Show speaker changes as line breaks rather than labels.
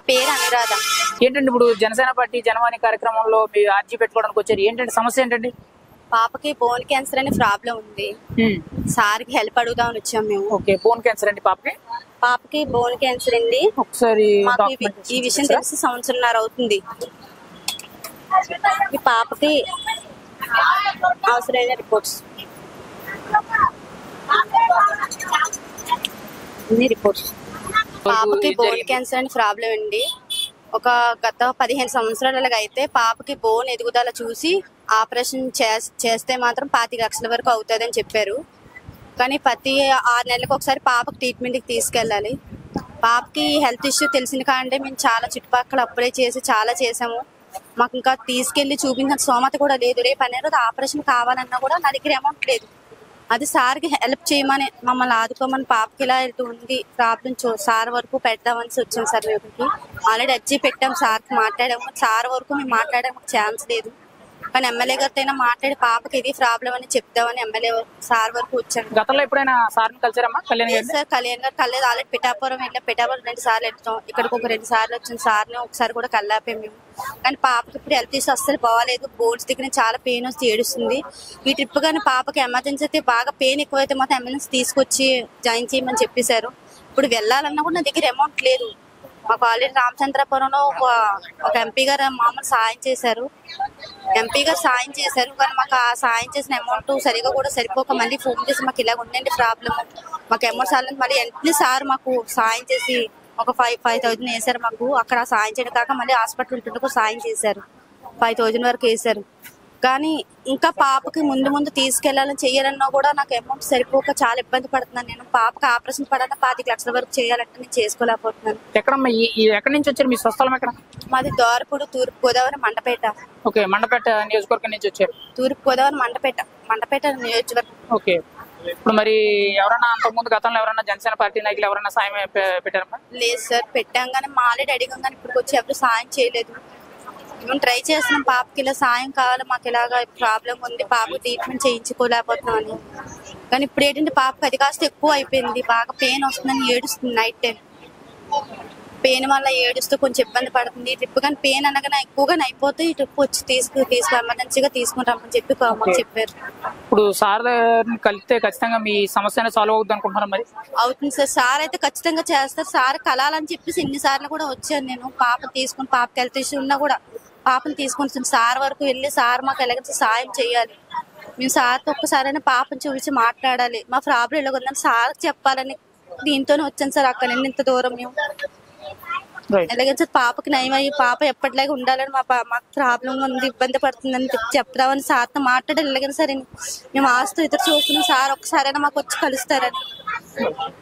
పేరు అనురాధ.
ఏంటండి ఇప్పుడు జనసేన పార్టీ జనవాణి కార్యక్రమంలో మీ ఆర్జీ పెట్టుకోవడానికి వచ్చారు, ఏంటంటే సమస్య ఏంటండి?
పాపకి బోన్ క్యాన్సర్ అనే ప్రాబ్లం ఉంది. సార్కి హెల్ప్ అడుగుదామని వచ్చాం మేము.
ఓకే, బోన్ క్యాన్సర్ అండి
పాపకి బోన్ క్యాన్సర్ అండి.
ఒకసారి
మాకు ఈ విషయం తెలిసి సంవత్సరంన్నర అవుతుంది. ఈ పాపకి అవసరమైన రిపోర్ట్స్ పాపకి బోన్ క్యాన్సర్ అని ప్రాబ్లం అండి. ఒక గత 15 సంవత్సరాలుగా అయితే పాపకి బోన్ ఎదుగుదల చూసి ఆపరేషన్ చేస్తే మాత్రం 25 లక్షల వరకు అవుతుందని చెప్పారు. కానీ ప్రతి 6 నెలలకు ఒకసారి పాపకి ట్రీట్మెంట్కి తీసుకెళ్ళాలి. పాపకి హెల్త్ ఇష్యూ తెలిసిన కాంటే మేము చాలా చుట్టుపక్కల అప్లై చేసి చాలా చేసాము. మాకు ఇంకా తీసుకెళ్లి చూపించిన స్తోమత కూడా లేదు. రేపు అనే రోజు ఆపరేషన్ కావాలన్నా కూడా నా దగ్గర అమౌంట్ లేదు. అది సార్కి హెల్ప్ చేయమని మమ్మల్ని ఆదుకోమని పాపకి ఇలా ఉంది ప్రాబ్లం సార్ వరకు పెడదామని వచ్చాం సార్. మేము ఆల్రెడీ అర్జీ పెట్టాం, సార్కి మాట్లాడాము. సార్ వరకు మేము మాట్లాడడానికి ఛాన్స్ లేదు. కానీ ఎమ్మెల్యే గారితో అయినా మాట్లాడి పాపకి ఇది ప్రాబ్లం అని చెప్దామని ఎమ్మెల్యే సార్ వరకు వచ్చాను.
గతంలో ఎప్పుడైనా సార్ని కలిసారమ్మా?
సార్ కళ్యాణ్ గారు కలేదు. ఆల్రెడీ పిఠాపురం వెళ్ళాం. పిఠాపురం 2 సార్లు వెళ్తాం. ఇక్కడికి ఒక 2 సార్లు వచ్చిన సార్ని ఒకసారి కూడా కల్లాపాం మేము. కానీ పాపకి ఇప్పుడు హెల్త్ ఇష్యూ అస్సలు బాగాలేదు. బోన్స్ దగ్గర చాలా పెయిన్ వస్తే ఏడుస్తుంది. ఈ ట్రిప్ కానీ పాపకి ఎమర్జెన్సీ అయితే బాగా పెయిన్ ఎక్కువైతే మాత్రం అంబులెన్స్ తీసుకొచ్చి జాయిన్ చేయమని చెప్పేశారు. ఇప్పుడు వెళ్ళాలన్నా కూడా నా దగ్గర అమౌంట్ లేదు. మాకు ఆల్రెడీ రామచంద్రపురంలో ఒక ఎంపీ గారు మామూలు సాయం చేశారు. ఎంపీ గారు సాయం చేశారు, కానీ మాకు ఆ సాయం చేసిన అమౌంట్ సరిగా కూడా సరిపోక మళ్ళీ ఫోన్ చేసి మాకు ఇలాగ ఉండండి ప్రాబ్లమ్, మాకు అమౌంట్ సార్లు మళ్ళీ వెంటనే సార్ మాకు సాయం చేసి ఒక 5,000 వేశారు మాకు. అక్కడ సాయం చేయడం కాక మళ్ళీ హాస్పిటల్ ఉంటుండకు సాయం చేశారు. 5,000 వరకు వేశారు. కానీ ఇంకా పాపకి ముందు తీసుకెళ్లాలని చెయ్యాలన్నా కూడా నాకు అమౌంట్ సరిపోక చాలా ఇబ్బంది పడుతున్నాను. నేను పాపకి ఆపరేషన్ పడాలన్నా 25 లక్షల వరకు చేయాలంటే నేను చేసుకోలేకపోతున్నాను.
ఎక్కడి నుంచి వచ్చారు? మీ స్వస్థలం ఎక్కడ?
మాది దోరపూడి, తూర్పు గోదావరి, మండపేట.
ఓకే, మండపేట నియోజకవర్గం నుంచి వచ్చారు.
తూర్పు గోదావరి, మండపేట నియోజకవర్గం.
ఓకే, ఇప్పుడు మరి ఎవరన్నా అంతకుముందు గతంలో ఎవరన్నా జనసేన పార్టీ నాయకులు ఎవరన్నా సాయం పెట్టారమ్మా?
లేదు సార్, పెట్టాం కానీ మా ఆల్రెడీ అడిగాం కానీ ఇప్పుడు వచ్చి ఎవరు సాయం చేయలేదు. మేము ట్రై చేస్తున్నాం, పాపకి ఇలా సాయం కావాలి, మాకు ఇలాగ ప్రాబ్లం ఉంది, పాపకి ట్రీట్మెంట్ చేయించుకోలేకపోతున్నాం అని. కానీ ఇప్పుడు ఏంటంటే పాపకి అది కాస్త ఎక్కువ అయిపోయింది. బాగా పెయిన్ వస్తుందని ఏడుస్తుంది. నైట్ టైం పెయిన్ వల్ల ఏడుస్తూ కొంచెం ఇబ్బంది పడుతుంది. ట్రిప్ కానీ పెయిన్ అనగానే ఎక్కువగా అయిపోతే ఈ ట్రిప్ వచ్చి తీసుకు ఎమర్జెన్సీగా తీసుకుంటామని చెప్పి చెప్పారు.
ఇప్పుడు సార్ కలిస్తే ఖచ్చితంగా మీ సమస్య సాల్వ్ అవుతుంది అనుకుంటున్నారు? మరి
అవుతుంది సార్. సార్ అయితే ఖచ్చితంగా చేస్తారు. సార్ కలాలని చెప్పేసి ఎన్నిసార్లు కూడా వచ్చాను నేను. పాపకి పాపకి హెల్త్ ఇష్యూ ఉన్నా కూడా పాపను తీసుకొని సార్ వరకు వెళ్ళి సార్ మాకు ఎలాగైతే సాయం చేయాలి. మేము సార్తో ఒక్కసారైనా పాపను చూపించి మాట్లాడాలి. మా ప్రాబ్లం ఇలా ఉందని సార్ చెప్పాలని దీంతోనే వచ్చాను సార్. అక్కడ నుండి ఇంత దూరం మేము ఎలాగైతే పాపకి నయమయ్యి పాప ఎప్పటిలాగా ఉండాలని మాకు ప్రాబ్లం ఉంది, ఇబ్బంది పడుతుందని చెప్తామని సార్తో మాట్లాడాలి. ఎలాగైనా సరే మేము ఆస్తి ఎదురు చూస్తున్నాం. సార్ ఒక్కసారైనా మాకు వచ్చి కలుస్తారని.